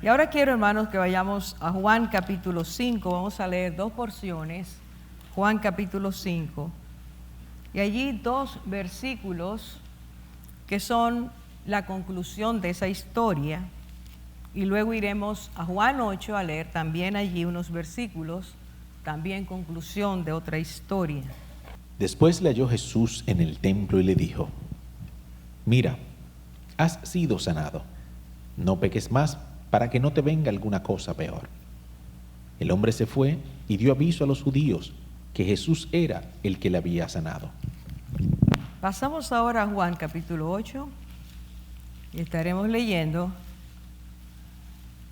ahora quiero, hermanos, que vayamos a Juan capítulo 5. Vamos a leer dos porciones. Juan capítulo 5. Y allí dos versículos que son la conclusión de esa historia. Y luego iremos a Juan 8 a leer también allí unos versículos, también conclusión de otra historia. Después le halló Jesús en el templo y le dijo: Mira, has sido sanado, no peques más para que no te venga alguna cosa peor. El hombre se fue y dio aviso a los judíos que Jesús era el que le había sanado. Pasamos ahora a Juan capítulo 8 y estaremos leyendo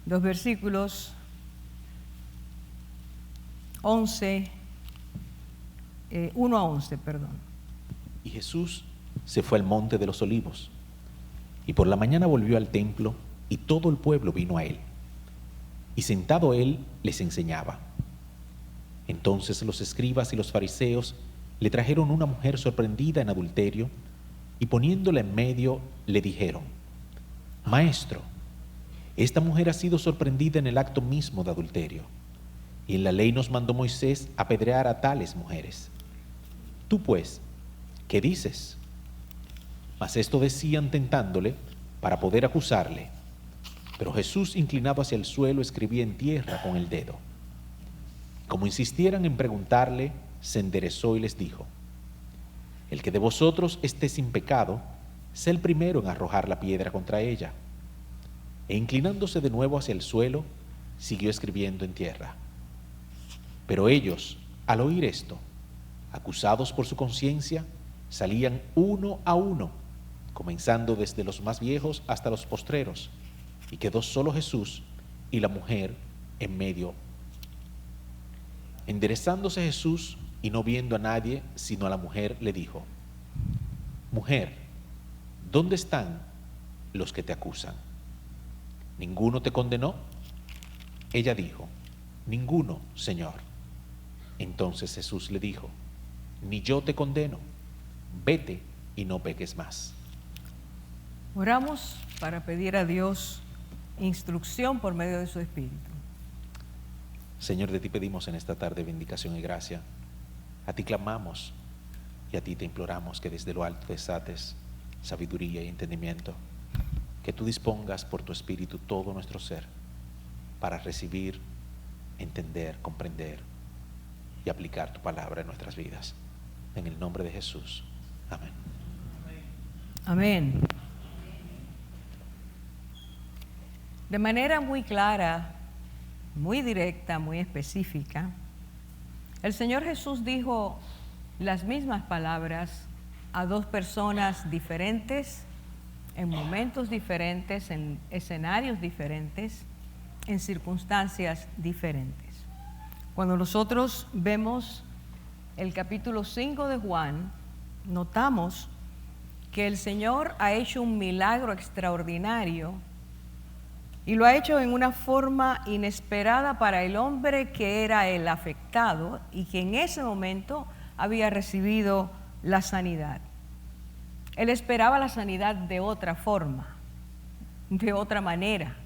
los versículos 1 a 11. Y Jesús se fue al monte de los Olivos, y por la mañana volvió al templo, y todo el pueblo vino a él. Y sentado él les enseñaba. Entonces los escribas y los fariseos le trajeron una mujer sorprendida en adulterio, y poniéndola en medio le dijeron: Maestro, esta mujer ha sido sorprendida en el acto mismo de adulterio, y en la ley nos mandó Moisés apedrear a tales mujeres. Tú pues, ¿qué dices? Mas esto decían tentándole para poder acusarle. Pero Jesús, inclinado hacia el suelo, escribía en tierra con el dedo. Como insistieran en preguntarle, se enderezó y les dijo: El que de vosotros esté sin pecado, sea el primero en arrojar la piedra contra ella. E inclinándose de nuevo hacia el suelo, siguió escribiendo en tierra. Pero ellos, al oír esto, acusados por su conciencia, salían uno a uno, comenzando desde los más viejos hasta los postreros, y quedó solo Jesús y la mujer en medio. Enderezándose Jesús y no viendo a nadie sino a la mujer, le dijo: Mujer, ¿dónde están los que te acusan? ¿Ninguno te condenó? Ella dijo: Ninguno, Señor. Entonces Jesús le dijo: Ni yo te condeno, vete y no peques más. Oramos para pedir a Dios instrucción por medio de su Espíritu. Señor, de ti pedimos en esta tarde vindicación y gracia. A ti clamamos y a ti te imploramos que desde lo alto desates sabiduría y entendimiento, que tú dispongas por tu Espíritu todo nuestro ser para recibir, entender, comprender y aplicar tu palabra en nuestras vidas. En el nombre de Jesús. Amén. Amén. De manera muy clara, muy directa, muy específica, el Señor Jesús dijo las mismas palabras a dos personas diferentes, en momentos diferentes, en escenarios diferentes, en circunstancias diferentes. Cuando nosotros vemos el capítulo 5 de Juan, notamos que el Señor ha hecho un milagro extraordinario y lo ha hecho en una forma inesperada para el hombre que era el afectado y que en ese momento había recibido la sanidad. Él esperaba la sanidad de otra forma, de otra manera,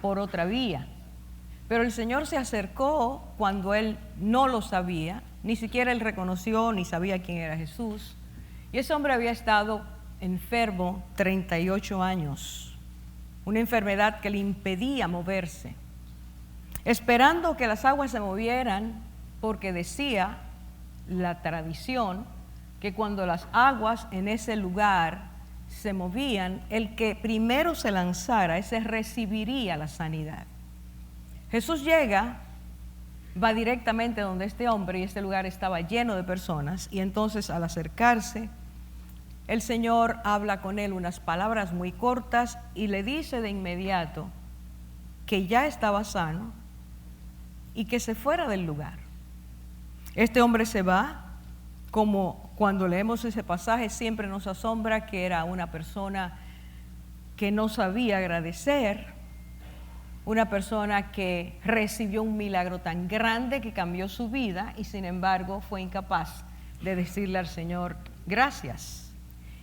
por otra vía. Pero el Señor se acercó cuando él no lo sabía, ni siquiera él reconoció ni sabía quién era Jesús. Y ese hombre había estado enfermo 38 años, una enfermedad que le impedía moverse, esperando que las aguas se movieran, porque decía la tradición que cuando las aguas en ese lugar se movían, el que primero se lanzara, ese recibiría la sanidad. Jesús llega, va directamente donde este hombre, y este lugar estaba lleno de personas, y entonces al acercarse, el Señor habla con él unas palabras muy cortas y le dice de inmediato que ya estaba sano y que se fuera del lugar. Este hombre se va, como cuando leemos ese pasaje siempre nos asombra que era una persona que no sabía agradecer, una persona que recibió un milagro tan grande que cambió su vida y sin embargo fue incapaz de decirle al Señor gracias,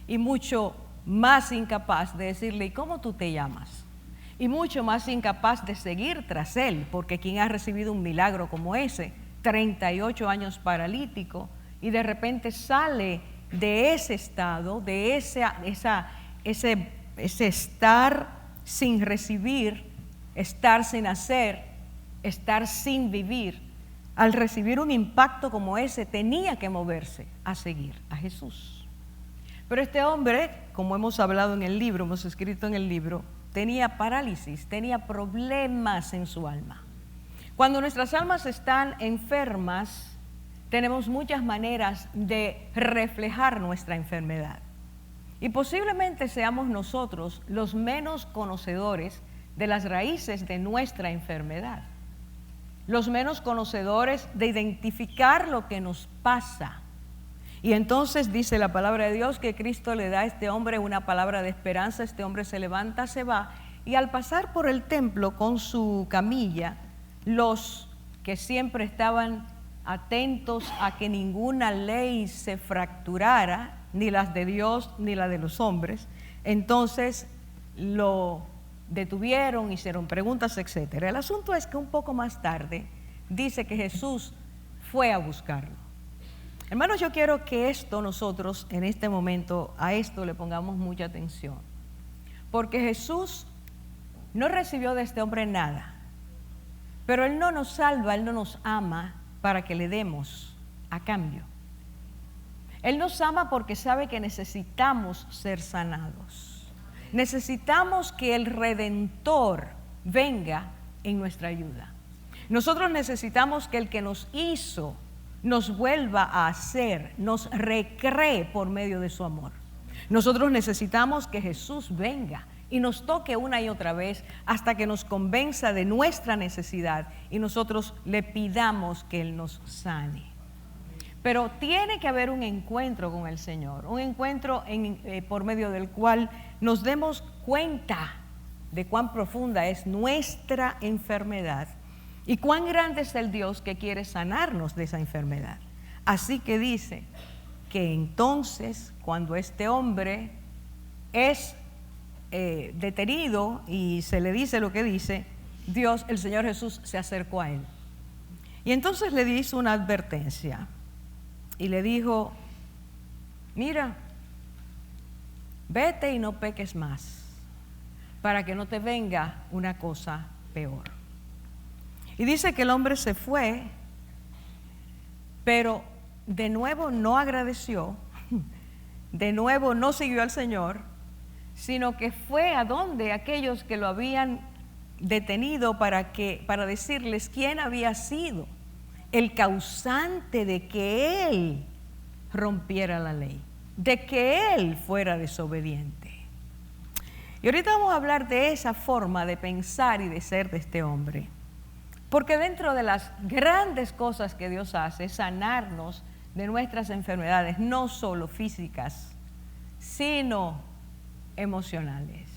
y mucho más incapaz de decirle: ¿y cómo tú te llamas? y mucho más incapaz de seguir tras él, porque quien ha recibido un milagro como ese, 38 años paralítico, y de repente sale de ese estado, de ese estar sin recibir, estar sin hacer, estar sin vivir. Al recibir un impacto como ese, tenía que moverse a seguir a Jesús. Pero este hombre, como hemos hablado en el libro, hemos escrito en el libro, tenía parálisis, tenía problemas en su alma. Cuando nuestras almas están enfermas, tenemos muchas maneras de reflejar nuestra enfermedad. Y posiblemente seamos nosotros los menos conocedores de las raíces de nuestra enfermedad, los menos conocedores de identificar lo que nos pasa. Y entonces dice la palabra de Dios que Cristo le da a este hombre una palabra de esperanza. Este hombre se levanta, se va, y al pasar por el templo con su camilla, los que siempre estaban atentos a que ninguna ley se fracturara, ni las de Dios ni la de los hombres, entonces lo detuvieron, hicieron preguntas, etc. El asunto es que un poco más tarde dice que Jesús fue a buscarlo. Hermanos, yo quiero que nosotros en este momento a esto le pongamos mucha atención, porque Jesús no recibió de este hombre nada, pero Él no nos salva, Él no nos ama para que le demos a cambio. Él nos ama porque sabe que necesitamos ser sanados. Necesitamos que el Redentor venga en nuestra ayuda. Nosotros necesitamos que el que nos hizo nos vuelva a hacer, nos recree por medio de su amor. Nosotros necesitamos que Jesús venga y nos toque una y otra vez hasta que nos convenza de nuestra necesidad y nosotros le pidamos que Él nos sane. Pero tiene que haber un encuentro con el Señor, un encuentro por medio del cual nos demos cuenta de cuán profunda es nuestra enfermedad y cuán grande es el Dios que quiere sanarnos de esa enfermedad. Así que dice que entonces, cuando este hombre es detenido y se le dice lo que dice, el Señor Jesús se acercó a él. Y entonces le hizo una advertencia y le dijo: mira, vete y no peques más, para que no te venga una cosa peor. Y dice que el hombre se fue, pero de nuevo no agradeció, de nuevo no siguió al Señor, sino que fue a donde aquellos que lo habían detenido para decirles quién había sido el causante de que él rompiera la ley, de que él fuera desobediente. Y ahorita vamos a hablar de esa forma de pensar y de ser de este hombre, porque dentro de las grandes cosas que Dios hace es sanarnos de nuestras enfermedades, no solo físicas, sino emocionales.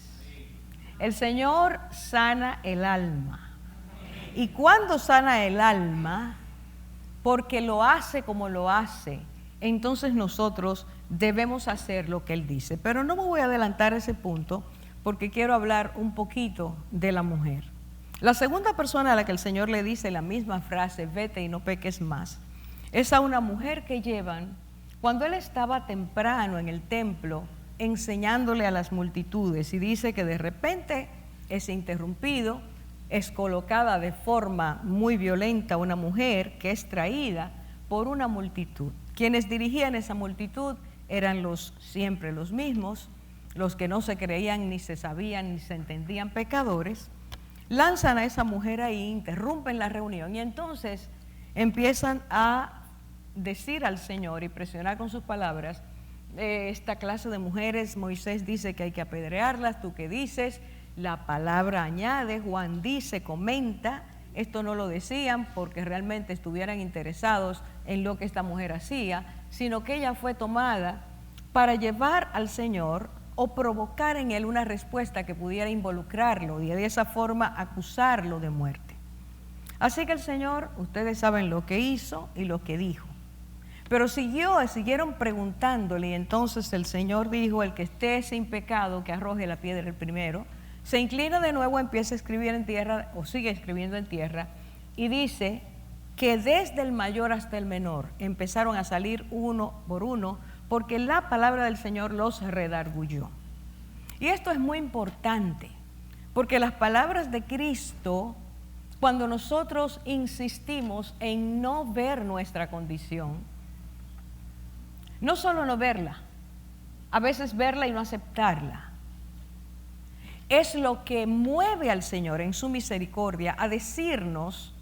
El Señor sana el alma. Y cuando sana el alma, porque lo hace como lo hace, entonces nosotros debemos hacer lo que Él dice. Pero no me voy a adelantar a ese punto, porque quiero hablar un poquito de la mujer. La segunda persona a la que el Señor le dice la misma frase, vete y no peques más, es a una mujer que llevan cuando Él estaba temprano en el templo enseñándole a las multitudes, y dice que de repente es interrumpido, es colocada de forma muy violenta una mujer que es traída por una multitud. Quienes dirigían esa multitud eran siempre los mismos, los que no se creían ni se sabían ni se entendían pecadores. Lanzan a esa mujer ahí, interrumpen la reunión y entonces empiezan a decir al Señor y presionar con sus palabras: esta clase de mujeres, Moisés dice que hay que apedrearlas, ¿tú qué dices? La palabra añade, Juan dice, comenta. Esto no lo decían porque realmente estuvieran interesados en lo que esta mujer hacía, sino que ella fue tomada para llevar al Señor o provocar en él una respuesta que pudiera involucrarlo y de esa forma acusarlo de muerte. Así que el Señor, ustedes saben lo que hizo y lo que dijo. Pero siguieron preguntándole, y entonces el Señor dijo: el que esté sin pecado, que arroje la piedra el primero. Se inclina de nuevo, empieza a escribir en tierra, o sigue escribiendo en tierra, y dice que desde el mayor hasta el menor empezaron a salir uno por uno, porque la palabra del Señor los redarguyó. Y esto es muy importante, porque las palabras de Cristo, cuando nosotros insistimos en no ver nuestra condición, no solo no verla, a veces verla y no aceptarla, es lo que mueve al Señor en su misericordia a decirnos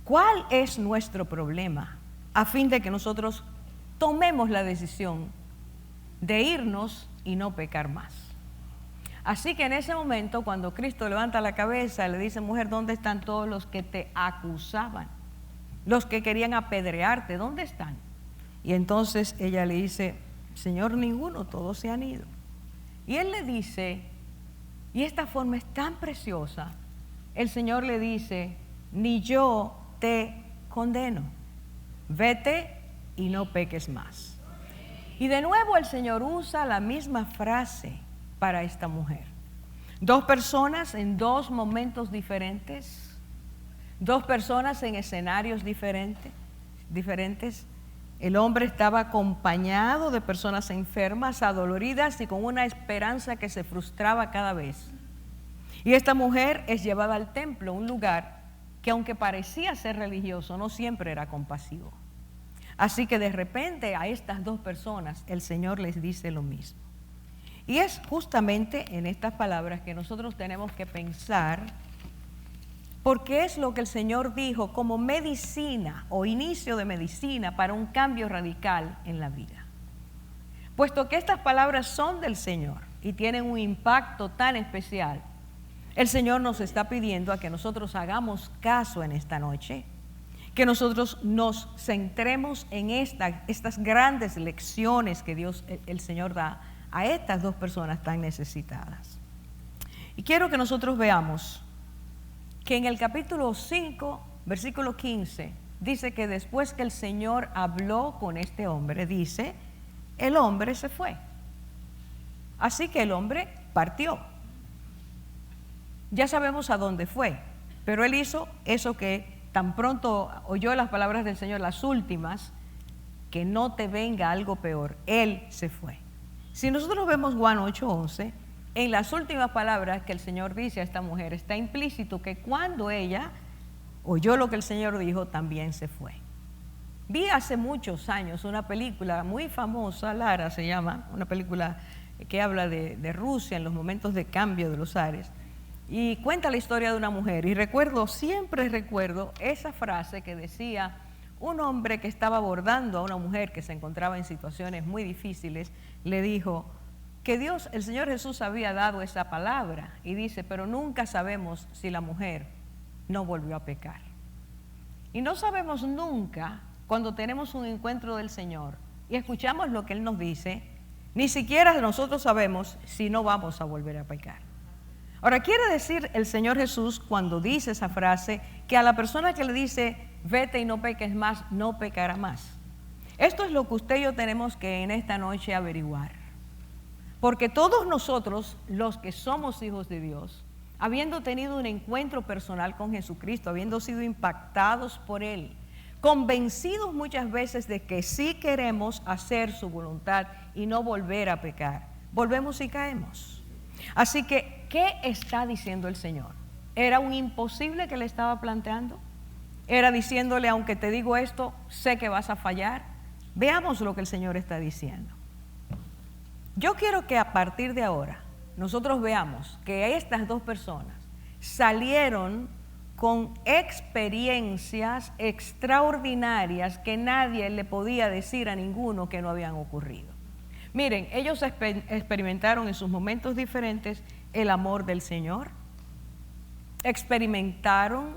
cuál es nuestro problema, a fin de que nosotros tomemos la decisión de irnos y no pecar más. Así que en ese momento, cuando Cristo levanta la cabeza, le dice: mujer, ¿dónde están todos los que te acusaban? Los que querían apedrearte, ¿dónde están? Y entonces ella le dice: Señor, ninguno, todos se han ido. Y él le dice, y esta forma es tan preciosa, el Señor le dice: ni yo te condeno, vete y no peques más. Y de nuevo el Señor usa la misma frase para esta mujer. Dos personas en dos momentos diferentes, dos personas en escenarios diferentes. El hombre estaba acompañado de personas enfermas, adoloridas y con una esperanza que se frustraba cada vez. Y esta mujer es llevada al templo, un lugar que, aunque parecía ser religioso, no siempre era compasivo. Así que de repente a estas dos personas el Señor les dice lo mismo. Y es justamente en estas palabras que nosotros tenemos que pensar, porque es lo que el Señor dijo como medicina o inicio de medicina para un cambio radical en la vida. Puesto que estas palabras son del Señor y tienen un impacto tan especial, el Señor nos está pidiendo a que nosotros hagamos caso en esta noche, que nosotros nos centremos en estas grandes lecciones que el Señor da a estas dos personas tan necesitadas. Y quiero que nosotros veamos que en el capítulo 5, versículo 15, dice que después que el Señor habló con este hombre, dice, el hombre se fue. Así que el hombre partió. Ya sabemos a dónde fue, pero él hizo eso que tan pronto oyó las palabras del Señor, las últimas, que no te venga algo peor. Él se fue. Si nosotros vemos Juan 8:11, en las últimas palabras que el Señor dice a esta mujer, está implícito que cuando ella oyó lo que el Señor dijo, también se fue. Vi hace muchos años una película muy famosa, Lara se llama, una película que habla de Rusia en los momentos de cambio de los aires, y cuenta la historia de una mujer. Y siempre recuerdo esa frase que decía un hombre que estaba abordando a una mujer que se encontraba en situaciones muy difíciles, le dijo que Dios, el Señor Jesús había dado esa palabra, y dice, pero nunca sabemos si la mujer no volvió a pecar. Y no sabemos nunca, cuando tenemos un encuentro del Señor y escuchamos lo que Él nos dice, ni siquiera nosotros sabemos si no vamos a volver a pecar. Ahora, quiere decir el Señor Jesús, cuando dice esa frase, que a la persona que le dice, vete y no peques más, no pecará más. Esto es lo que usted y yo tenemos que en esta noche averiguar. Porque todos nosotros, los que somos hijos de Dios, habiendo tenido un encuentro personal con Jesucristo, habiendo sido impactados por Él, convencidos muchas veces de que sí queremos hacer su voluntad y no volver a pecar, volvemos y caemos. Así que, ¿qué está diciendo el Señor? ¿Era un imposible que le estaba planteando? ¿Era diciéndole, aunque te digo esto, sé que vas a fallar? Veamos lo que el Señor está diciendo. Yo quiero que a partir de ahora nosotros veamos que estas dos personas salieron con experiencias extraordinarias que nadie le podía decir a ninguno que no habían ocurrido. Miren, ellos experimentaron en sus momentos diferentes el amor del Señor, experimentaron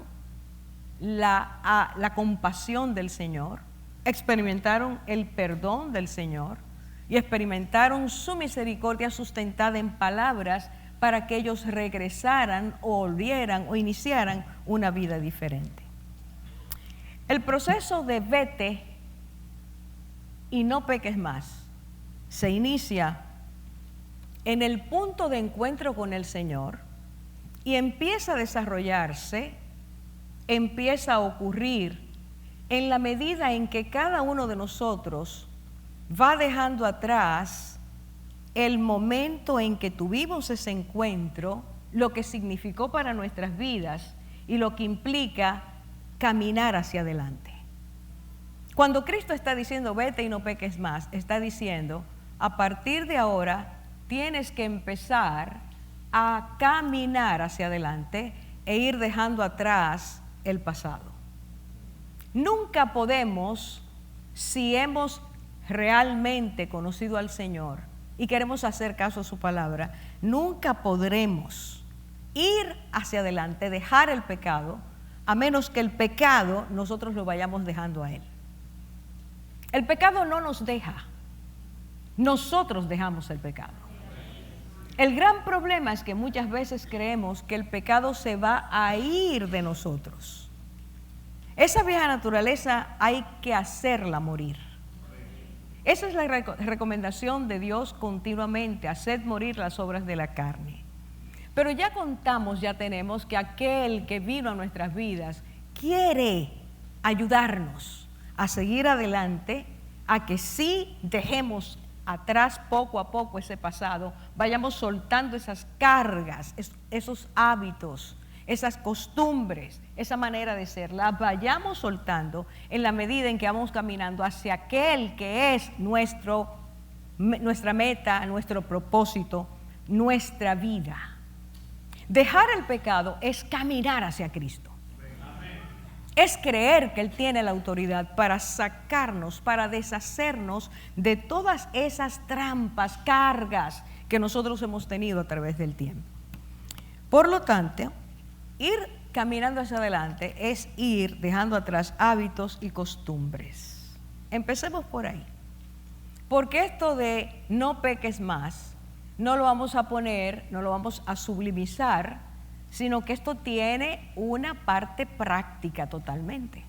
la compasión del Señor, experimentaron el perdón del Señor y experimentaron su misericordia sustentada en palabras para que ellos regresaran o volvieran o iniciaran una vida diferente. El proceso de vete y no peques más se inicia en el punto de encuentro con el Señor, y empieza a desarrollarse, empieza a ocurrir en la medida en que cada uno de nosotros va dejando atrás el momento en que tuvimos ese encuentro, lo que significó para nuestras vidas y lo que implica caminar hacia adelante. Cuando Cristo está diciendo vete y no peques más, está diciendo a partir de ahora tienes que empezar a caminar hacia adelante e ir dejando atrás el pasado. Nunca podemos, si hemos realmente conocido al Señor y queremos hacer caso a su palabra, nunca podremos ir hacia adelante, dejar el pecado, a menos que el pecado nosotros lo vayamos dejando a Él. El pecado no nos deja, nosotros dejamos el pecado. El gran problema es que muchas veces creemos que el pecado se va a ir de nosotros. Esa vieja naturaleza hay que hacerla morir. Esa es la recomendación de Dios continuamente, haced morir las obras de la carne. Pero ya contamos, ya tenemos que aquel que vino a nuestras vidas quiere ayudarnos a seguir adelante, a que sí dejemos atrás poco a poco ese pasado, vayamos soltando esas cargas, esos hábitos, esas costumbres, esa manera de ser, la vayamos soltando en la medida en que vamos caminando hacia aquel que es nuestra meta, nuestro propósito, nuestra vida. Dejar el pecado es caminar hacia Cristo. Es creer que Él tiene la autoridad para sacarnos, para deshacernos de todas esas trampas, cargas que nosotros hemos tenido a través del tiempo. Por lo tanto, ir caminando hacia adelante es ir dejando atrás hábitos y costumbres. Empecemos por ahí. Porque esto de no peques más, no lo vamos a poner, no lo vamos a sublimizar, sino que esto tiene una parte práctica totalmente.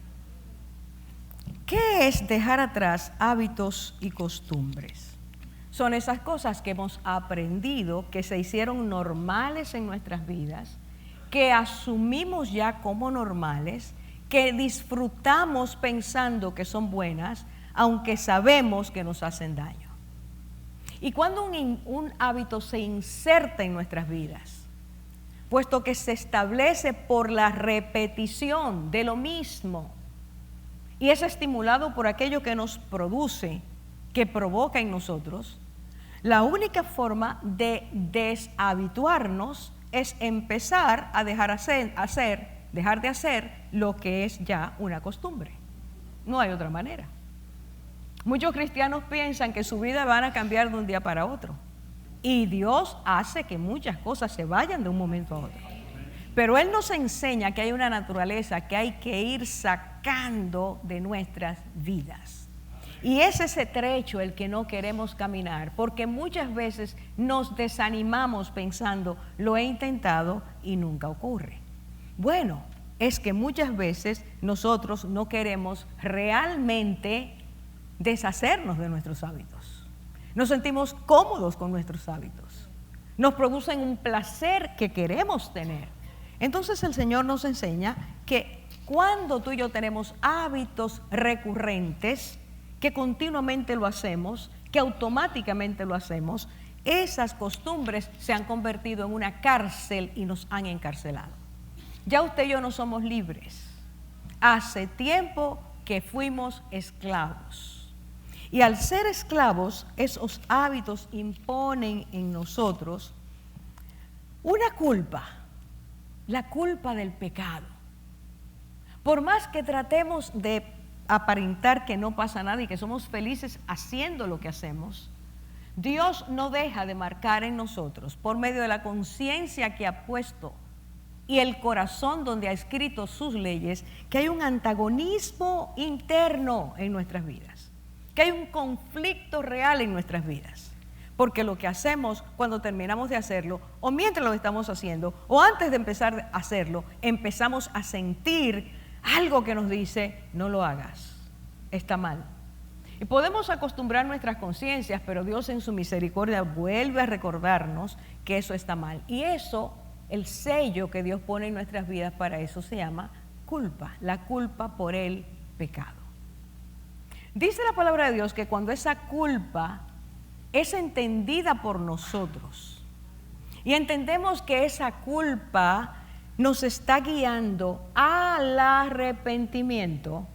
¿Qué es dejar atrás hábitos y costumbres? Son esas cosas que hemos aprendido, que se hicieron normales en nuestras vidas, que asumimos ya como normales, que disfrutamos pensando que son buenas, aunque sabemos que nos hacen daño. Y cuando un hábito se inserta en nuestras vidas, puesto que se establece por la repetición de lo mismo y es estimulado por aquello que nos produce, que provoca en nosotros, la única forma de deshabituarnos es empezar a dejar de hacer lo que es ya una costumbre. No hay otra manera. Muchos cristianos piensan que su vida van a cambiar de un día para otro. Y Dios hace que muchas cosas se vayan de un momento a otro. Pero Él nos enseña que hay una naturaleza que hay que ir sacando de nuestras vidas. Y es ese trecho el que no queremos caminar, porque muchas veces nos desanimamos pensando, lo he intentado y nunca ocurre. Bueno, es que muchas veces nosotros no queremos realmente deshacernos de nuestros hábitos. Nos sentimos cómodos con nuestros hábitos. Nos producen un placer que queremos tener. Entonces el Señor nos enseña que cuando tú y yo tenemos hábitos recurrentes, que continuamente lo hacemos, que automáticamente lo hacemos, esas costumbres se han convertido en una cárcel y nos han encarcelado. Ya usted y yo no somos libres. Hace tiempo que fuimos esclavos. Y al ser esclavos, esos hábitos imponen en nosotros una culpa, la culpa del pecado. Por más que tratemos de aparentar que no pasa nada y que somos felices haciendo lo que hacemos, Dios no deja de marcar en nosotros, por medio de la conciencia que ha puesto y el corazón donde ha escrito sus leyes, que hay un antagonismo interno en nuestras vidas. Que hay un conflicto real en nuestras vidas, porque lo que hacemos cuando terminamos de hacerlo, o mientras lo estamos haciendo, o antes de empezar a hacerlo, empezamos a sentir algo que nos dice, no lo hagas, está mal. Y podemos acostumbrar nuestras conciencias, pero Dios en su misericordia vuelve a recordarnos que eso está mal. Y eso el sello que Dios pone en nuestras vidas para eso se llama culpa, la culpa por el pecado. Dice la palabra de Dios que cuando esa culpa es entendida por nosotros y entendemos que esa culpa nos está guiando al arrepentimiento,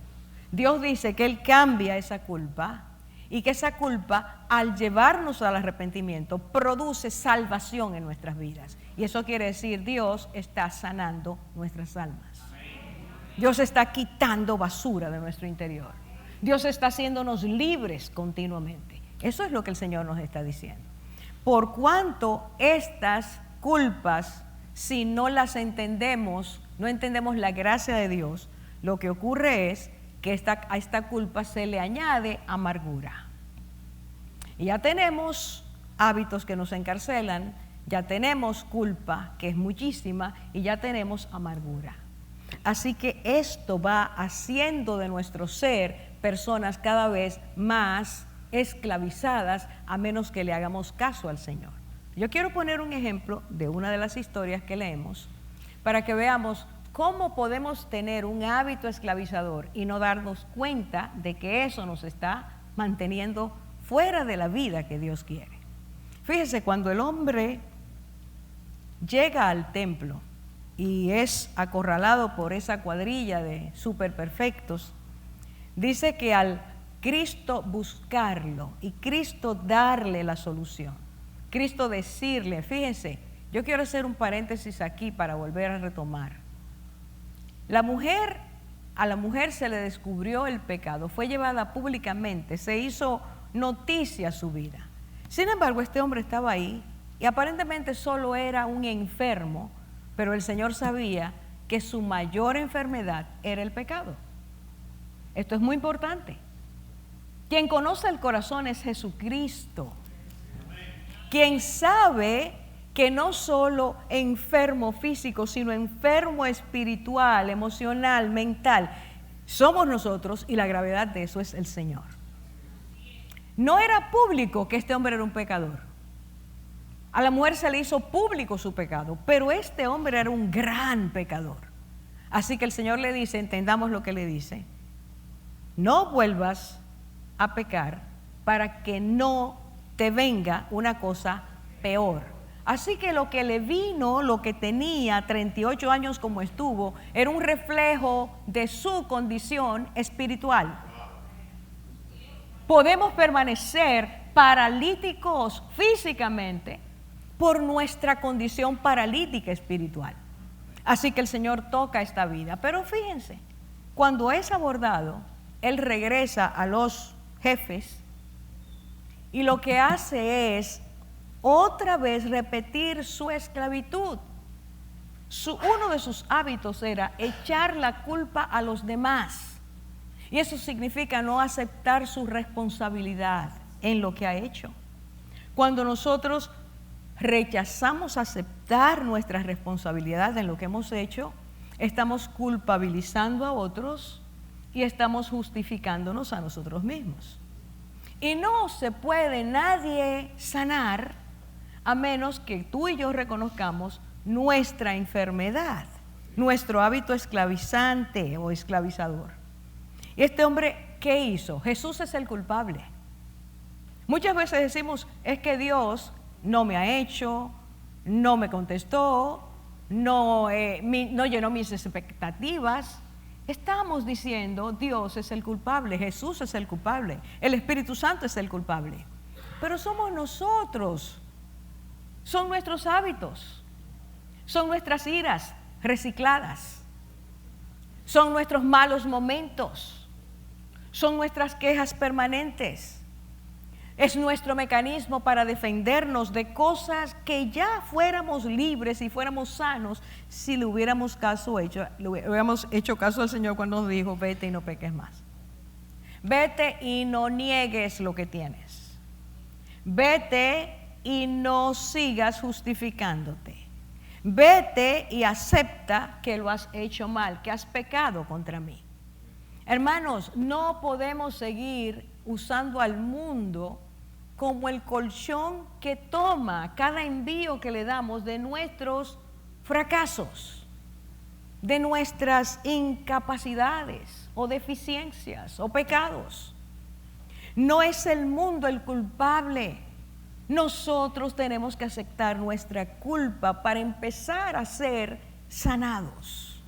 Dios dice que Él cambia esa culpa y que esa culpa, al llevarnos al arrepentimiento, produce salvación en nuestras vidas. Y eso quiere decir, Dios está sanando nuestras almas. Dios está quitando basura de nuestro interior. Dios está haciéndonos libres continuamente. Eso es lo que el Señor nos está diciendo. Por cuanto estas culpas, si no las entendemos, no entendemos la gracia de Dios, lo que ocurre es que a esta culpa se le añade amargura. Y ya tenemos hábitos que nos encarcelan, ya tenemos culpa, que es muchísima, y ya tenemos amargura. Así que esto va haciendo de nuestro ser personas cada vez más esclavizadas, a menos que le hagamos caso al Señor. Yo quiero poner un ejemplo de una de las historias que leemos para que veamos cómo podemos tener un hábito esclavizador y no darnos cuenta de que eso nos está manteniendo fuera de la vida que Dios quiere. Fíjese, cuando el hombre llega al templo y es acorralado por esa cuadrilla de superperfectos, dice que al Cristo buscarlo y Cristo darle la solución, Cristo decirle, fíjense, yo quiero hacer un paréntesis aquí para volver a retomar. A la mujer se le descubrió el pecado, fue llevada públicamente, se hizo noticia su vida. Sin embargo, este hombre estaba ahí y aparentemente solo era un enfermo, pero el Señor sabía que su mayor enfermedad era el pecado. Esto es muy importante. Quien conoce el corazón es Jesucristo. Quien sabe que no solo enfermo físico, sino enfermo espiritual, emocional, mental, somos nosotros, y la gravedad de eso es el Señor. No era público que este hombre era un pecador. A la mujer se le hizo público su pecado, pero este hombre era un gran pecador. Así que el Señor le dice, entendamos lo que le dice, no vuelvas a pecar para que no te venga una cosa peor. Así que lo que le vino, lo que tenía 38 años como estuvo, era un reflejo de su condición espiritual. Podemos permanecer paralíticos físicamente por nuestra condición paralítica espiritual. Así que el Señor toca esta vida. Pero fíjense, cuando es abordado, Él regresa a los jefes y lo que hace es otra vez repetir su esclavitud. Uno de sus hábitos era echar la culpa a los demás. Y eso significa no aceptar su responsabilidad en lo que ha hecho. Cuando nosotros rechazamos aceptar nuestra responsabilidad en lo que hemos hecho, estamos culpabilizando a otros y estamos justificándonos a nosotros mismos. Y no se puede nadie sanar a menos que tú y yo reconozcamos nuestra enfermedad, nuestro hábito esclavizante o esclavizador. Y este hombre, ¿qué hizo? Jesús es el culpable. Muchas veces decimos, es que Dios no me ha hecho, no me contestó, no llenó mis expectativas. Estamos diciendo, Dios es el culpable, Jesús es el culpable, el Espíritu Santo es el culpable. Pero somos nosotros. Son nuestros hábitos, son nuestras iras recicladas, son nuestros malos momentos, son nuestras quejas permanentes. Es nuestro mecanismo para defendernos de cosas que ya fuéramos libres y fuéramos sanos si le hubiéramos hecho caso al Señor cuando nos dijo, vete y no peques más. Vete y no niegues lo que tienes. Vete y no sigas justificándote. Vete y acepta que lo has hecho mal, que has pecado contra mí. Hermanos, no podemos seguir usando al mundo como el colchón que toma cada envío que le damos de nuestros fracasos, de nuestras incapacidades o deficiencias o pecados. No es el mundo el culpable. Nosotros tenemos que aceptar nuestra culpa para empezar a ser sanados.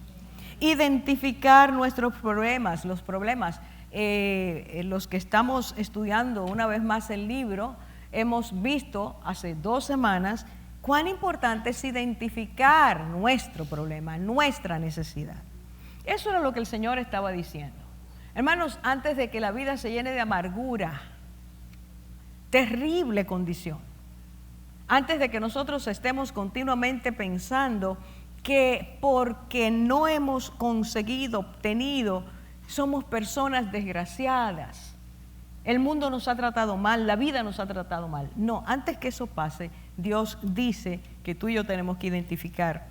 Identificar nuestros problemas, los problemas. Los que estamos estudiando una vez más el libro, hemos visto hace 2 semanas cuán importante es identificar nuestro problema, nuestra necesidad. Eso era lo que el Señor estaba diciendo. Hermanos, antes de que la vida se llene de amargura, terrible condición, antes de que nosotros estemos continuamente pensando que porque no hemos conseguido, obtenido, somos personas desgraciadas, el mundo nos ha tratado mal, la vida nos ha tratado mal. No, antes que eso pase, Dios dice que tú y yo tenemos que identificar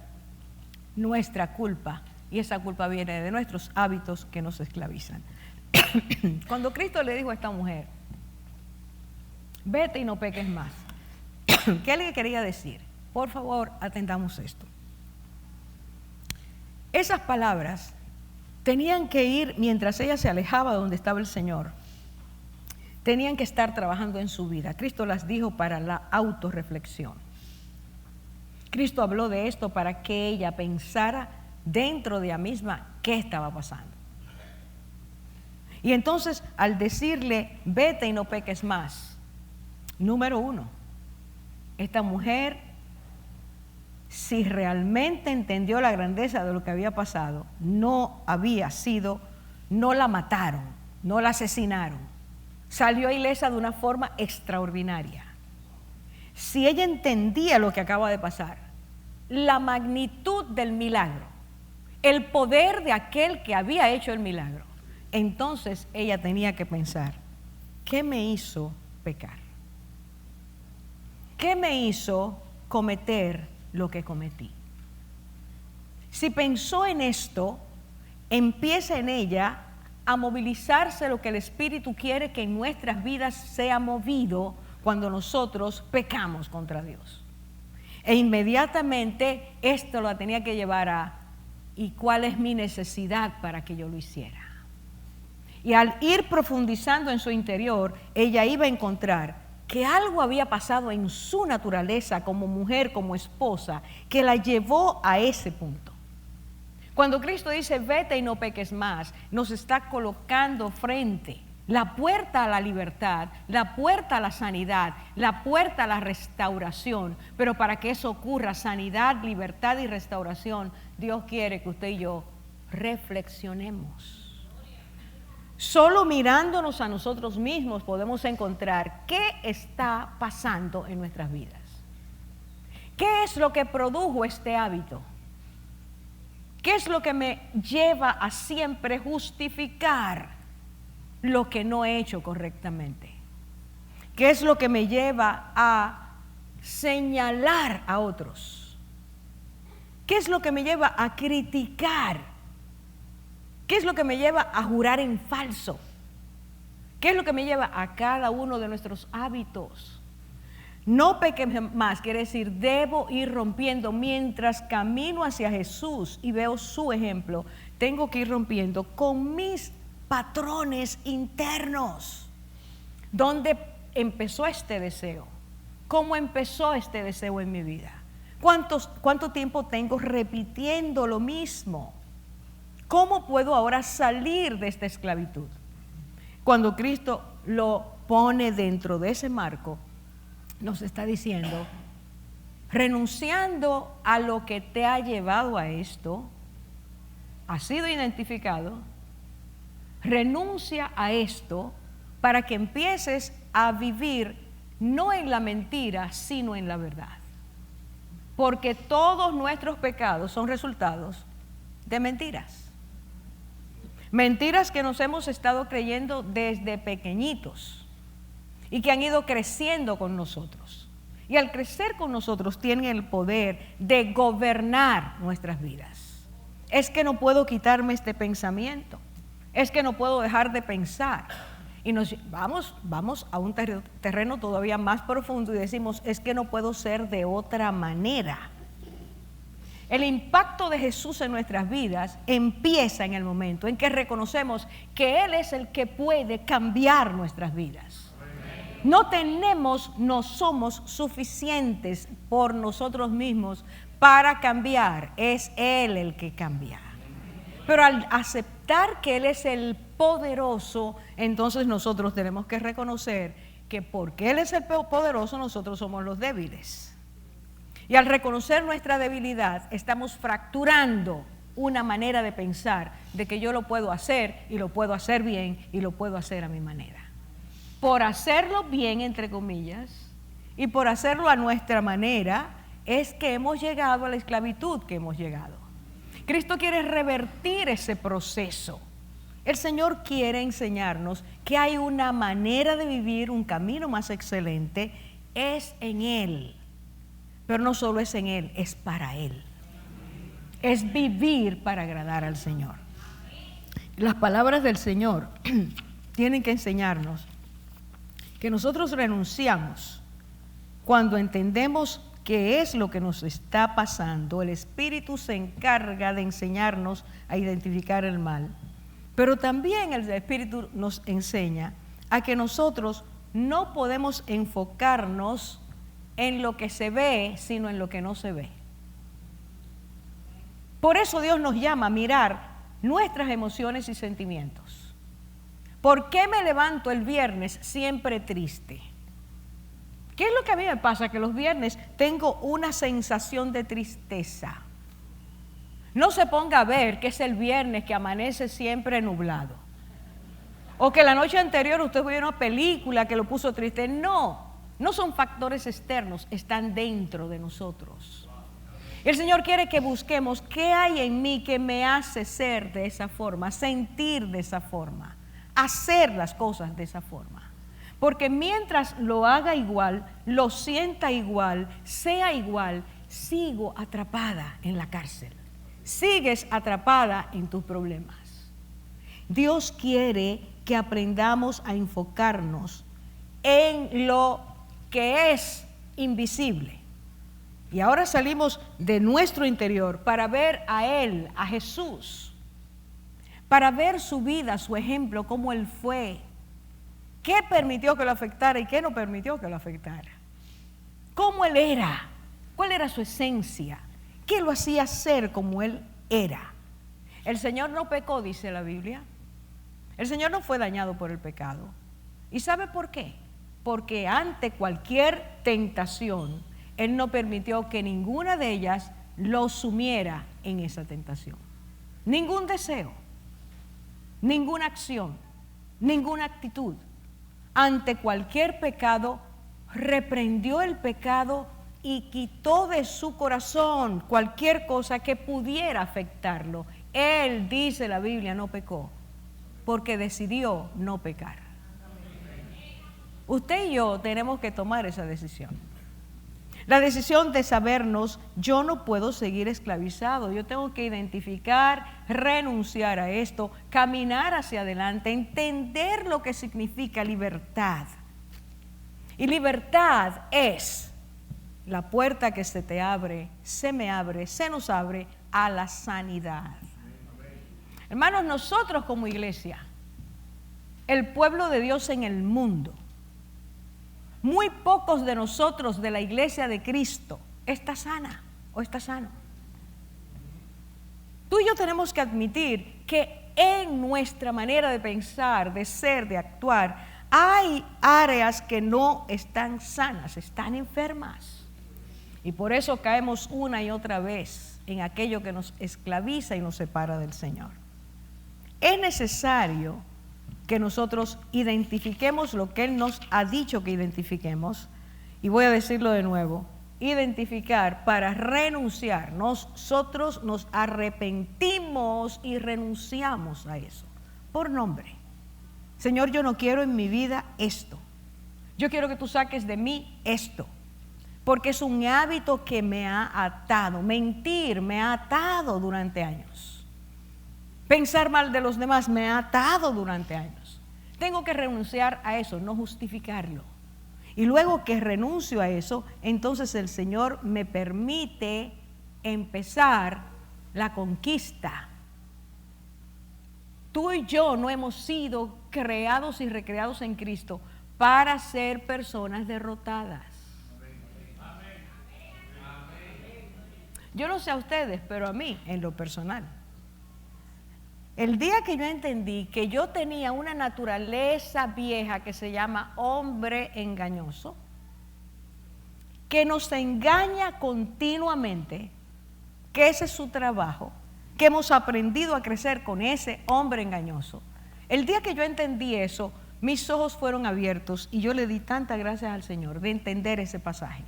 nuestra culpa, y esa culpa viene de nuestros hábitos que nos esclavizan. Cuando Cristo le dijo a esta mujer, vete y no peques más, ¿qué le quería decir? Por favor, atendamos esto. Esas palabras tenían que ir mientras ella se alejaba de donde estaba el Señor. Tenían que estar trabajando en su vida. Cristo las dijo para la autorreflexión. Cristo habló de esto para que ella pensara dentro de ella misma qué estaba pasando. Y entonces, al decirle, vete y no peques más, número 1, esta mujer, si realmente entendió la grandeza de lo que había pasado, no la mataron, no la asesinaron, salió ilesa de una forma extraordinaria. Si ella entendía lo que acaba de pasar, la magnitud del milagro, el poder de aquel que había hecho el milagro, entonces ella tenía que pensar, ¿qué me hizo pecar? ¿Qué me hizo cometer lo que cometí? Si pensó en esto, empieza en ella a movilizarse lo que el Espíritu quiere que en nuestras vidas sea movido cuando nosotros pecamos contra Dios. E inmediatamente esto la tenía que llevar a, ¿y cuál es mi necesidad para que yo lo hiciera? Y al ir profundizando en su interior, ella iba a encontrar que algo había pasado en su naturaleza como mujer, como esposa, que la llevó a ese punto. Cuando Cristo dice, vete y no peques más, nos está colocando frente la puerta a la libertad, la puerta a la sanidad, la puerta a la restauración. Pero para que eso ocurra, sanidad, libertad y restauración, Dios quiere que usted y yo reflexionemos. Solo mirándonos a nosotros mismos podemos encontrar qué está pasando en nuestras vidas. ¿Qué es lo que produjo este hábito? ¿Qué es lo que me lleva a siempre justificar lo que no he hecho correctamente? ¿Qué es lo que me lleva a señalar a otros? ¿Qué es lo que me lleva a criticar? ¿Qué es lo que me lleva a jurar en falso? ¿Qué es lo que me lleva a cada uno de nuestros hábitos? No peques más, quiere decir, debo ir rompiendo mientras camino hacia Jesús y veo su ejemplo. Tengo que ir rompiendo con mis patrones internos. ¿Dónde empezó este deseo? ¿Cómo empezó este deseo en mi vida? ¿Cuánto tiempo tengo repitiendo lo mismo? ¿Cómo puedo ahora salir de esta esclavitud? Cuando Cristo lo pone dentro de ese marco, nos está diciendo, renunciando a lo que te ha llevado a esto, ha sido identificado, renuncia a esto para que empieces a vivir no en la mentira, sino en la verdad. Porque todos nuestros pecados son resultados de mentiras. Mentiras que nos hemos estado creyendo desde pequeñitos y que han ido creciendo con nosotros. Y al crecer con nosotros tienen el poder de gobernar nuestras vidas. Es que no puedo quitarme este pensamiento. Es que no puedo dejar de pensar. Y vamos a un terreno todavía más profundo y decimos, es que no puedo ser de otra manera. El impacto de Jesús en nuestras vidas empieza en el momento en que reconocemos que Él es el que puede cambiar nuestras vidas. No somos suficientes por nosotros mismos para cambiar. Es Él el que cambia. Pero al aceptar que Él es el poderoso, entonces nosotros tenemos que reconocer que porque Él es el poderoso, nosotros somos los débiles. Y al reconocer nuestra debilidad, estamos fracturando una manera de pensar de que yo lo puedo hacer y lo puedo hacer bien y lo puedo hacer a mi manera. Por hacerlo bien, entre comillas, y por hacerlo a nuestra manera, es que hemos llegado a la esclavitud que hemos llegado. Cristo quiere revertir ese proceso. El Señor quiere enseñarnos que hay una manera de vivir, un camino más excelente, es en Él. Pero no solo es en Él, es para Él. Es vivir para agradar al Señor. Las palabras del Señor tienen que enseñarnos que nosotros renunciamos cuando entendemos qué es lo que nos está pasando. El Espíritu se encarga de enseñarnos a identificar el mal. Pero también el Espíritu nos enseña a que nosotros no podemos enfocarnos en lo que se ve, sino en lo que no se ve. Por eso Dios nos llama a mirar nuestras emociones y sentimientos. ¿Por qué me levanto el viernes siempre triste? ¿Qué es lo que a mí me pasa? Que los viernes tengo una sensación de tristeza. No se ponga a ver que es el viernes que amanece siempre nublado. O que la noche anterior usted vio una película que lo puso triste. No son factores externos, están dentro de nosotros. El Señor quiere que busquemos qué hay en mí que me hace ser de esa forma, sentir de esa forma, hacer las cosas de esa forma. Porque mientras lo haga igual, lo sienta igual, sea igual, sigo atrapada en la cárcel. Sigues atrapada en tus problemas. Dios quiere que aprendamos a enfocarnos en lo que es invisible. Y ahora salimos de nuestro interior para ver a Él, a Jesús, para ver su vida, su ejemplo, cómo Él fue, qué permitió que lo afectara y qué no permitió que lo afectara, cómo Él era, cuál era su esencia, qué lo hacía ser como Él era. El Señor no pecó, dice la Biblia. El Señor no fue dañado por el pecado. ¿Y sabe por qué? Porque ante cualquier tentación, Él no permitió que ninguna de ellas lo sumiera en esa tentación. Ningún deseo, ninguna acción, ninguna actitud. Ante cualquier pecado, reprendió el pecado y quitó de su corazón cualquier cosa que pudiera afectarlo. Él, dice la Biblia, no pecó, porque decidió no pecar. Usted y yo tenemos que tomar esa decisión. La decisión de sabernos, yo no puedo seguir esclavizado, yo tengo que identificar, renunciar a esto, caminar hacia adelante, entender lo que significa libertad. Y libertad es la puerta que se te abre, se me abre, se nos abre a la sanidad. Hermanos, nosotros como iglesia, el pueblo de Dios en el mundo, muy pocos de nosotros de la iglesia de Cristo está sana o está sano. Tú y yo tenemos que admitir que en nuestra manera de pensar, de ser, de actuar, hay áreas que no están sanas, están enfermas. Y por eso caemos una y otra vez en aquello que nos esclaviza y nos separa del Señor. Es necesario que nosotros identifiquemos lo que Él nos ha dicho que identifiquemos, y voy a decirlo de nuevo, identificar para renunciar. Nosotros nos arrepentimos y renunciamos a eso, por nombre. Señor, yo no quiero en mi vida esto. Yo quiero que tú saques de mí esto, porque es un hábito que me ha atado. Mentir me ha atado durante años. Pensar mal de los demás me ha atado durante años. Tengo que renunciar a eso, no justificarlo. Y luego que renuncio a eso, entonces el Señor me permite empezar la conquista. Tú y yo no hemos sido creados y recreados en Cristo para ser personas derrotadas. Yo no sé a ustedes, pero a mí, en lo personal, el día que yo entendí que yo tenía una naturaleza vieja que se llama hombre engañoso, que nos engaña continuamente, que ese es su trabajo, que hemos aprendido a crecer con ese hombre engañoso. El día que yo entendí eso, mis ojos fueron abiertos y yo le di tantas gracias al Señor de entender ese pasaje.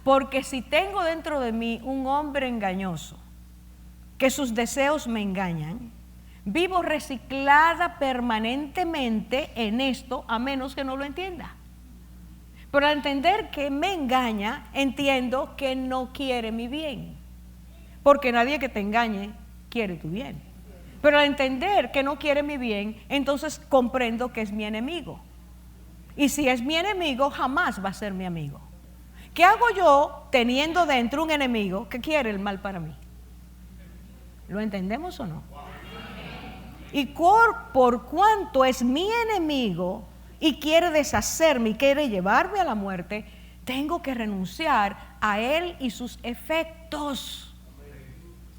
Porque si tengo dentro de mí un hombre engañoso, que sus deseos me engañan, vivo reciclada permanentemente en esto, a menos que no lo entienda. Pero al entender que me engaña, entiendo que no quiere mi bien. Porque nadie que te engañe quiere tu bien. Pero al entender que no quiere mi bien, entonces comprendo que es mi enemigo. Y si es mi enemigo, jamás va a ser mi amigo. ¿Qué hago yo teniendo dentro un enemigo que quiere el mal para mí? ¿Lo entendemos o no? Y por cuanto es mi enemigo y quiere deshacerme y quiere llevarme a la muerte, tengo que renunciar a él y sus efectos.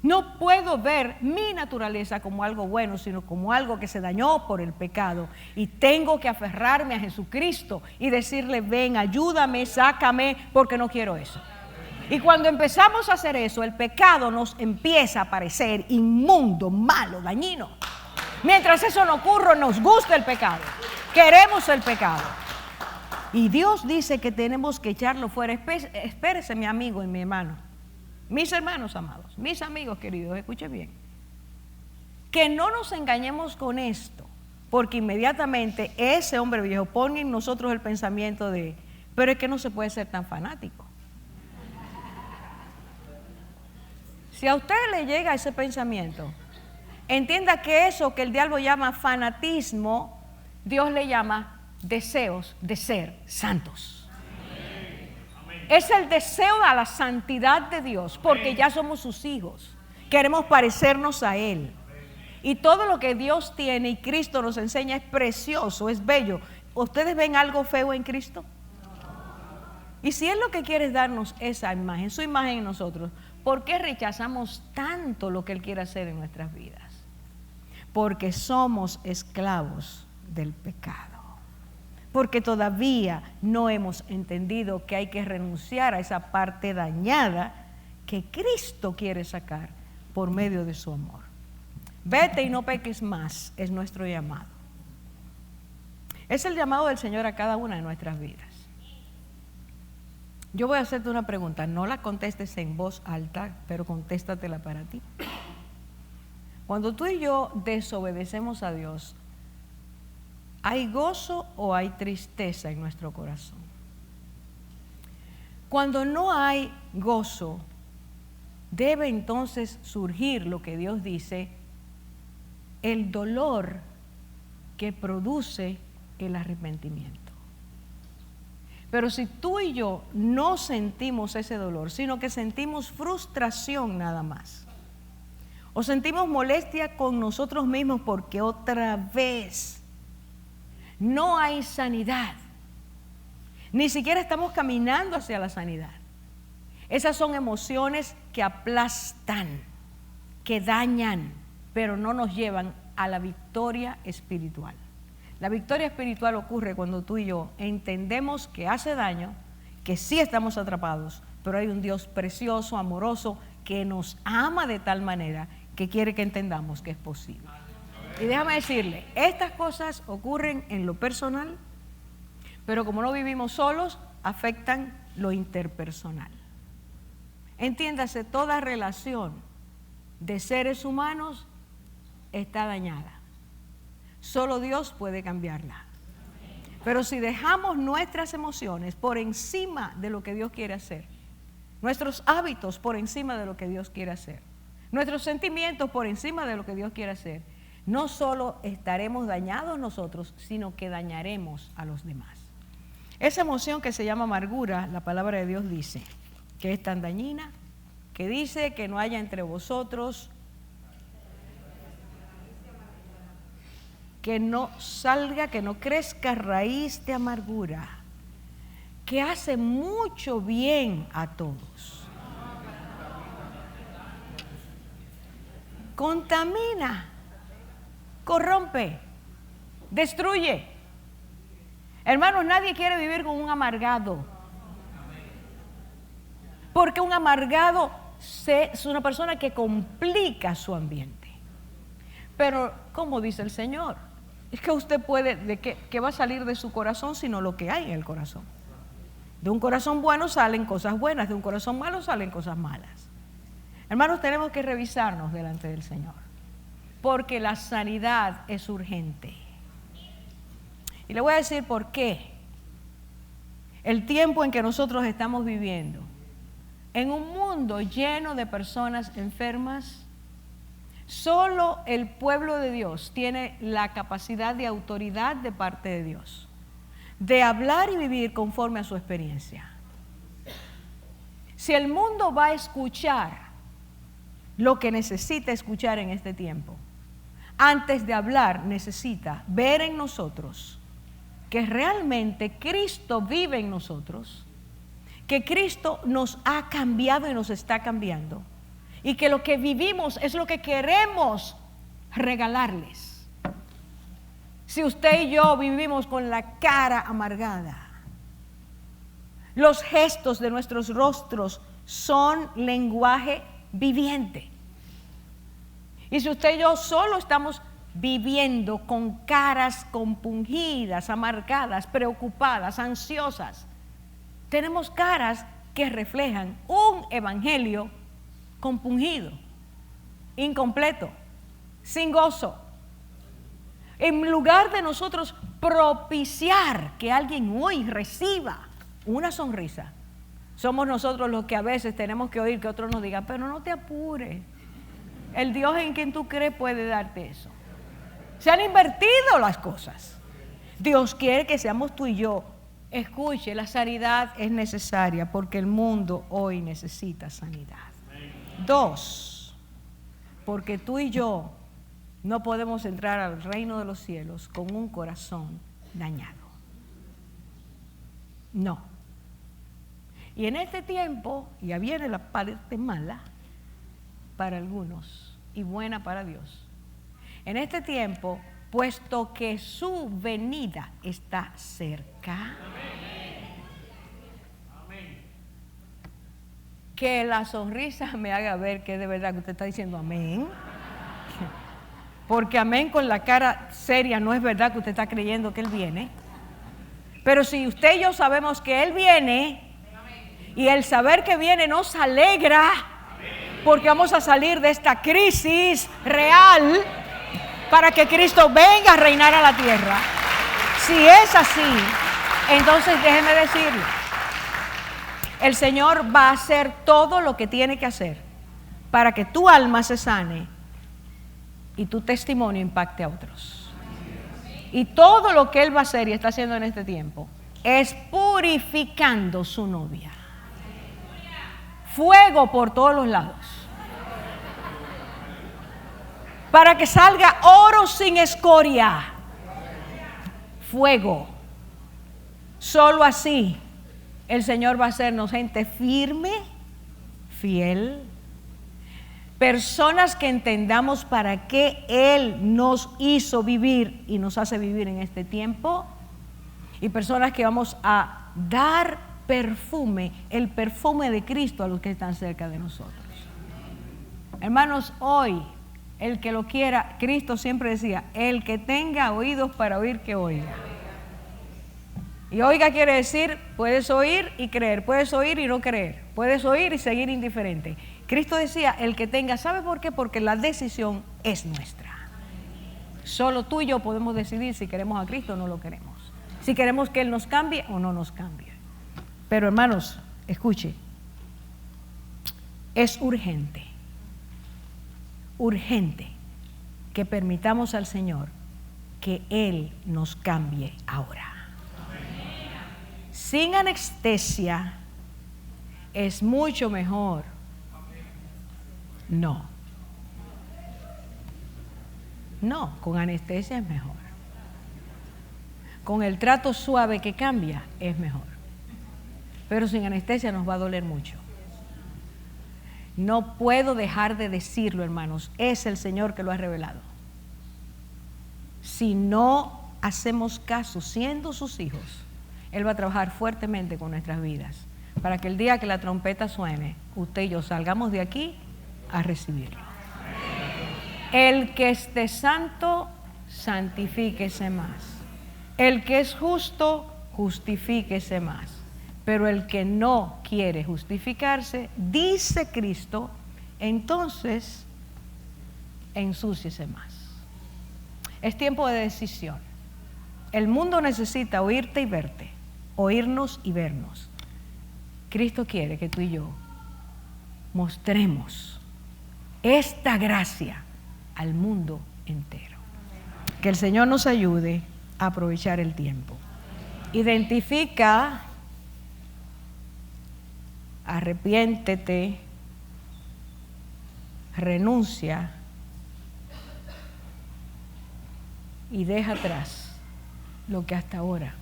No puedo ver mi naturaleza como algo bueno, sino como algo que se dañó por el pecado. Y tengo que aferrarme a Jesucristo y decirle, ven, ayúdame, sácame, porque no quiero eso. Y cuando empezamos a hacer eso, el pecado nos empieza a parecer inmundo, malo, dañino. Mientras eso no ocurre, nos gusta el pecado. Queremos el pecado. Y Dios dice que tenemos que echarlo fuera. Espérese, mi amigo y mi hermano. Mis hermanos amados, mis amigos queridos, escuchen bien. Que no nos engañemos con esto, porque inmediatamente ese hombre viejo pone en nosotros el pensamiento de, pero es que no se puede ser tan fanático. Si a usted le llega ese pensamiento, entienda que eso que el diablo llama fanatismo, Dios le llama deseos de ser santos. Es el deseo a la santidad de Dios, porque ya somos sus hijos. Queremos parecernos a Él. Y todo lo que Dios tiene y Cristo nos enseña es precioso, es bello. ¿Ustedes ven algo feo en Cristo? Y si Él lo que quiere es darnos esa imagen, su imagen en nosotros, ¿por qué rechazamos tanto lo que Él quiere hacer en nuestras vidas? Porque somos esclavos del pecado. Porque todavía no hemos entendido que hay que renunciar a esa parte dañada que Cristo quiere sacar por medio de su amor. Vete y no peques más, es nuestro llamado. Es el llamado del Señor a cada una de nuestras vidas. Yo voy a hacerte una pregunta, no la contestes en voz alta, pero contéstatela para ti. Cuando tú y yo desobedecemos a Dios, ¿hay gozo o hay tristeza en nuestro corazón? Cuando no hay gozo, debe entonces surgir lo que Dios dice, el dolor que produce el arrepentimiento. Pero si tú y yo no sentimos ese dolor, sino que sentimos frustración nada más, o sentimos molestia con nosotros mismos porque otra vez no hay sanidad, ni siquiera estamos caminando hacia la sanidad. Esas son emociones que aplastan, que dañan, pero no nos llevan a la victoria espiritual. La victoria espiritual ocurre cuando tú y yo entendemos que hace daño, que sí estamos atrapados, pero hay un Dios precioso, amoroso, que nos ama de tal manera que quiere que entendamos que es posible. Y déjame decirle, estas cosas ocurren en lo personal, pero como no vivimos solos, afectan lo interpersonal. Entiéndase, toda relación de seres humanos está dañada. Solo Dios puede cambiarla. Pero si dejamos nuestras emociones por encima de lo que Dios quiere hacer, nuestros hábitos por encima de lo que Dios quiere hacer, nuestros sentimientos por encima de lo que Dios quiere hacer, no solo estaremos dañados nosotros, sino que dañaremos a los demás. Esa emoción que se llama amargura, la palabra de Dios dice que es tan dañina que dice que no haya entre vosotros, que no salga, que no crezca raíz de amargura, que hace mucho bien a todos. Contamina, corrompe, destruye. Hermanos, nadie quiere vivir con un amargado, porque un amargado es una persona que complica su ambiente. Pero, como dice el Señor, es que usted puede, ¿de qué va a salir de su corazón sino lo que hay en el corazón? De un corazón bueno salen cosas buenas, de un corazón malo salen cosas malas. Hermanos, tenemos que revisarnos delante del Señor, porque la sanidad es urgente. Y le voy a decir por qué. El tiempo en que nosotros estamos viviendo, en un mundo lleno de personas enfermas, solo el pueblo de Dios tiene la capacidad de autoridad de parte de Dios, de hablar y vivir conforme a su experiencia. Si el mundo va a escuchar lo que necesita escuchar en este tiempo, antes de hablar necesita ver en nosotros que realmente Cristo vive en nosotros, que Cristo nos ha cambiado y nos está cambiando, y que lo que vivimos es lo que queremos regalarles. Si usted y yo vivimos con la cara amargada, los gestos de nuestros rostros son lenguaje viviente. Y si usted y yo solo estamos viviendo con caras compungidas, amargadas, preocupadas, ansiosas, tenemos caras que reflejan un evangelio compungido, incompleto, sin gozo. En lugar de nosotros propiciar que alguien hoy reciba una sonrisa, somos nosotros los que a veces tenemos que oír que otros nos digan, pero no te apures, el Dios en quien tú crees puede darte eso. Se han invertido las cosas. Dios quiere que seamos tú y yo. Escuche, la sanidad es necesaria porque el mundo hoy necesita sanidad. 2, porque tú y yo no podemos entrar al reino de los cielos con un corazón dañado. No. Y en este tiempo, ya viene la parte mala para algunos y buena para Dios. En este tiempo, puesto que su venida está cerca, que la sonrisa me haga ver que de verdad que usted está diciendo amén. Porque amén con la cara seria no es verdad que usted está creyendo que Él viene. Pero si usted y yo sabemos que Él viene, y el saber que viene nos alegra, porque vamos a salir de esta crisis real para que Cristo venga a reinar a la tierra. Si es así, entonces déjeme decirle, el Señor va a hacer todo lo que tiene que hacer para que tu alma se sane y tu testimonio impacte a otros. Y todo lo que Él va a hacer y está haciendo en este tiempo es purificando su novia. Fuego por todos los lados. Para que salga oro sin escoria. Fuego. Solo así el Señor va a hacernos gente firme, fiel. Personas que entendamos para qué Él nos hizo vivir y nos hace vivir en este tiempo. Y personas que vamos a dar perfume, el perfume de Cristo a los que están cerca de nosotros. Hermanos, hoy, el que lo quiera, Cristo siempre decía, el que tenga oídos para oír, que oiga. Y oiga quiere decir, puedes oír y creer, puedes oír y no creer, puedes oír y seguir indiferente. Cristo decía, el que tenga, ¿sabe por qué? Porque la decisión es nuestra. Solo tú y yo podemos decidir si queremos a Cristo o no lo queremos. Si queremos que Él nos cambie o no nos cambie. Pero hermanos, escuche, es urgente que permitamos al Señor que Él nos cambie ahora. Sin anestesia es mucho mejor No. No, con anestesia es mejor. Con el trato suave que cambia es mejor. Pero sin anestesia nos va a doler mucho. No puedo dejar de decirlo, hermanos. Es el Señor que lo ha revelado. Si no hacemos caso siendo sus hijos, Él va a trabajar fuertemente con nuestras vidas para que el día que la trompeta suene, usted y yo salgamos de aquí a recibirlo. El que esté santo, santifíquese más. El que es justo, justifíquese más. Pero el que no quiere justificarse, dice Cristo, entonces ensúciese más. Es tiempo de decisión. El mundo necesita oírte y verte, oírnos y vernos. Cristo quiere que tú y yo mostremos esta gracia al mundo entero. Que el Señor nos ayude a aprovechar el tiempo. Identifica, arrepiéntete, renuncia y deja atrás lo que hasta ahora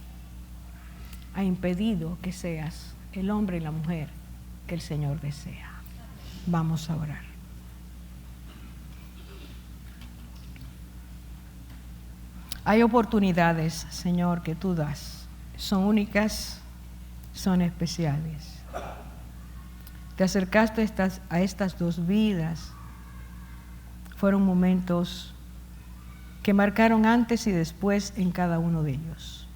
ha impedido que seas el hombre y la mujer que el Señor desea. Vamos a orar. Hay oportunidades, Señor, que tú das. Son únicas, son especiales. Te acercaste a estas dos vidas. Fueron momentos que marcaron antes y después en cada uno de ellos.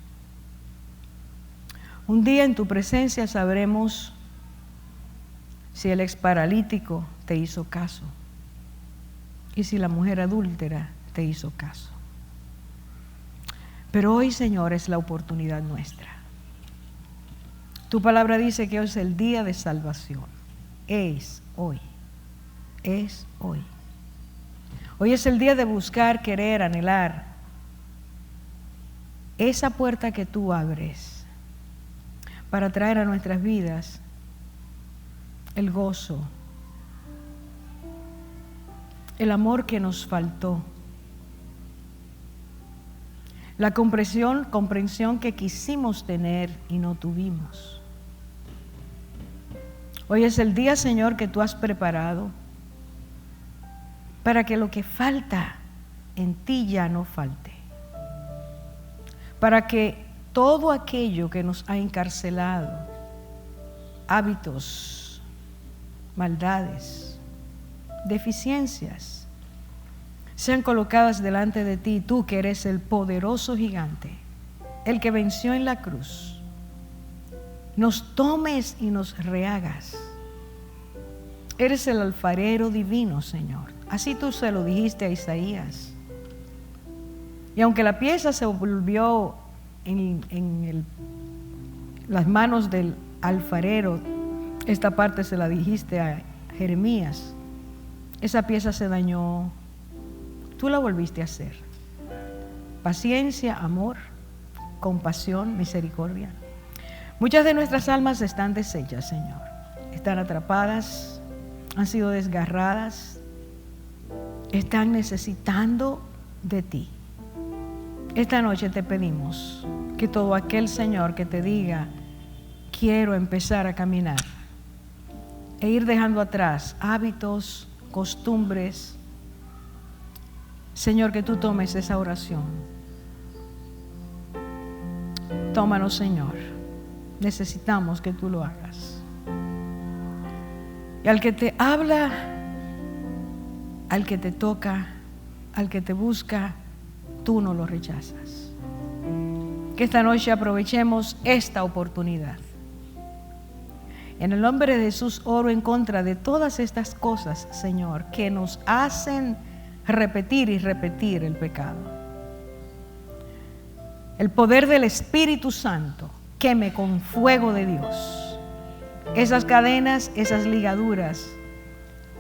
Un día en tu presencia sabremos si el ex paralítico te hizo caso y si la mujer adúltera te hizo caso. Pero hoy, Señor, es la oportunidad nuestra. Tu palabra dice que hoy es el día de salvación. Es hoy. Es hoy. Hoy es el día de buscar, querer, anhelar esa puerta que tú abres para traer a nuestras vidas el gozo, el amor que nos faltó, la comprensión que quisimos tener y no tuvimos. Hoy es el día, Señor, que tú has preparado para que lo que falta en ti ya no falte. Para que todo aquello que nos ha encarcelado, hábitos, maldades, deficiencias, sean colocadas delante de ti, tú que eres el poderoso gigante, el que venció en la cruz. Nos tomes y nos rehagas. Eres el alfarero divino, Señor. Así tú se lo dijiste a Isaías. Y aunque la pieza se volvió en las manos del alfarero, esta parte se la dijiste a Jeremías. Esa pieza se dañó. Tú la volviste a hacer. Paciencia, amor, compasión, misericordia. Muchas de nuestras almas están deshechas, Señor. Están atrapadas, han sido desgarradas, están necesitando de ti. Esta noche te pedimos que todo aquel, Señor, que te diga, quiero empezar a caminar e ir dejando atrás hábitos, costumbres, Señor, que tú tomes esa oración. Tómanos, Señor. Necesitamos que tú lo hagas. Y al que te habla, al que te toca, al que te busca, tú no lo rechazas. Que esta noche aprovechemos esta oportunidad. En el nombre de Jesús oro en contra de todas estas cosas, Señor, que nos hacen repetir y repetir el pecado. El poder del Espíritu Santo queme con fuego de Dios esas cadenas, esas ligaduras,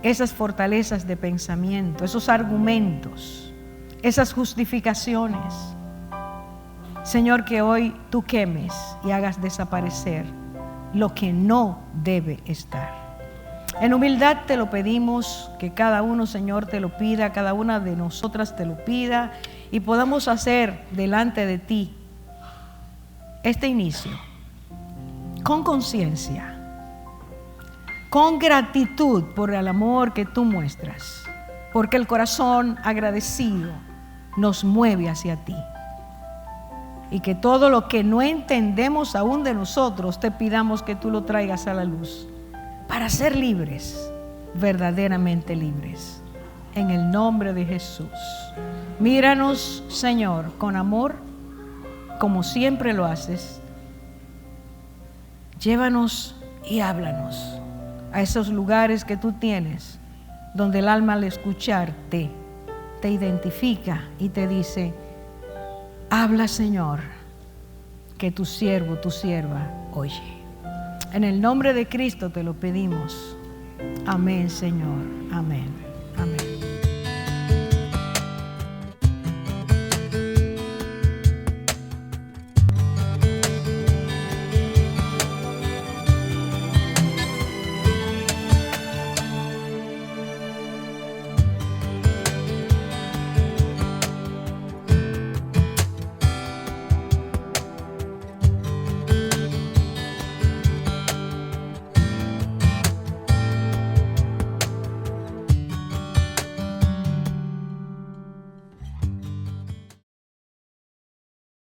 esas fortalezas de pensamiento, esos argumentos, esas justificaciones. Señor, que hoy tú quemes y hagas desaparecer lo que no debe estar. En humildad te lo pedimos, que cada uno, Señor, te lo pida, cada una de nosotras te lo pida y podamos hacer delante de ti este inicio con conciencia, con gratitud por el amor que tú muestras, porque el corazón agradecido nos mueve hacia ti. Y que todo lo que no entendemos aún de nosotros, te pidamos que tú lo traigas a la luz para ser libres, verdaderamente libres. En el nombre de Jesús. Míranos, Señor, con amor, como siempre lo haces. Llévanos y háblanos a esos lugares que tú tienes, donde el alma al escucharte te identifica y te dice: habla, Señor, que tu siervo, tu sierva oye. En el nombre de Cristo te lo pedimos. Amén, Señor. Amén. Amén.